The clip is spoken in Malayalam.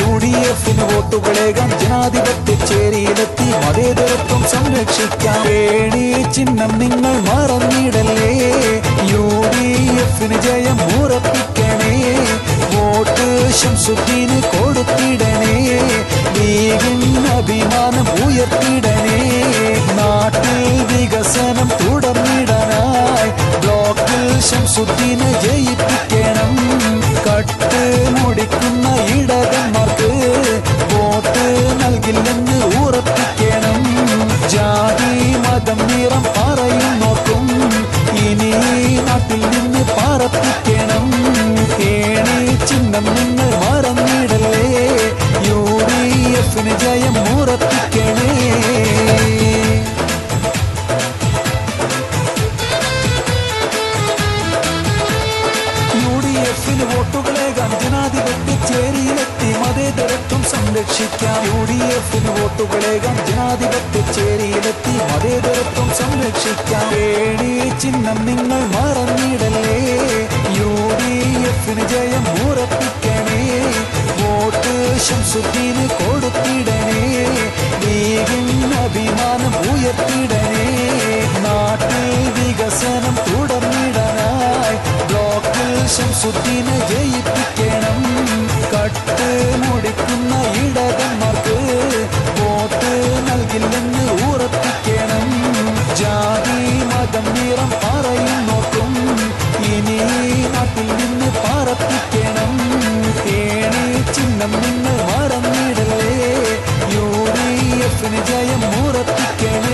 UDF-ന് വോട്ടുകളേകാം ജനാധിപത്യ ചേരിയിലെത്തി മതേതരത്വം സംരക്ഷിക്കാം. ഏണി ചിഹ്നം നിങ്ങൾ മറന്നിടല്ലേ, UDF-ന് ജയം ഉറപ്പിക്കണേ. വോട്ട് ശംസുദ്ദീന് കൊടുത്തിടണേ, ലീഗിന് അഭിമാനം ഉയർത്തിടണേ. നാട്ടിൽ വികസനം തുടർന്നിടാനായി ബ്ലോക്കിൽ ശംസുദ്ദീനെ ജയിപ്പിക്കണം. കട്ട് മുടിക്കുന്ന ഇടകന്മാർക്ക് വോട്ട് നൽകില്ലെന്ന് ഉറപ്പിക്കണം. ജാതി മതം നിറം പറയുന്നോർക്കും ഇനി നാട്ടിൽ നിന്ന് പറപ്പിക്കണം. ഏണി ചിഹ്നം നിങ്ങൾ മറന്നിടല്ലേ, UDF-ന് ജയം ഉറപ്പിക്കണേ. UDF-ന് വോട്ടുകളേകാം ജനാധിപത്യ ചേരിയിലെത്തി മതേതരത്വം സംരക്ഷിക്കാം. UDF-ന് വോട്ടുകളേകാം ജനാധിപത്യ ചേരിയിലെത്തി മതേതരത്വം സംരക്ഷിക്കാം. ഏണി ചിഹ്നം നിങ്ങൾ മറന്നിടല്ലേ, UDF-ന് ജയം ഉറപ്പിക്കണേ. വോട്ട് ശംസുദ്ദീന് കൊടുത്തിടണേ, ലീഗിന് അഭിമാനം ഉയർത്തിടണേ. നാട്ടിൽ വികസനം തുടർന്നിടാനായി ബ്ലോക്കിൽ ശംസുദ്ദീനെ ജയിപ്പിക്കണം. കട്ട് മുടിക്കുന്ന ഇടകന്മാർക്ക് വോട്ട് നൽകില്ലെന്ന് ഉറപ്പിക്കണം. ജാതി മതം നിറം പറയുന്നോർക്കും ഇനി നാട്ടിൽ നിന്ന് പറപ്പിക്കണം. ഏണി ചിഹ്നം നിങ്ങൾ മറന്നിടല്ലേ, UDF-ന് ജയം ഉറപ്പിക്കണേ.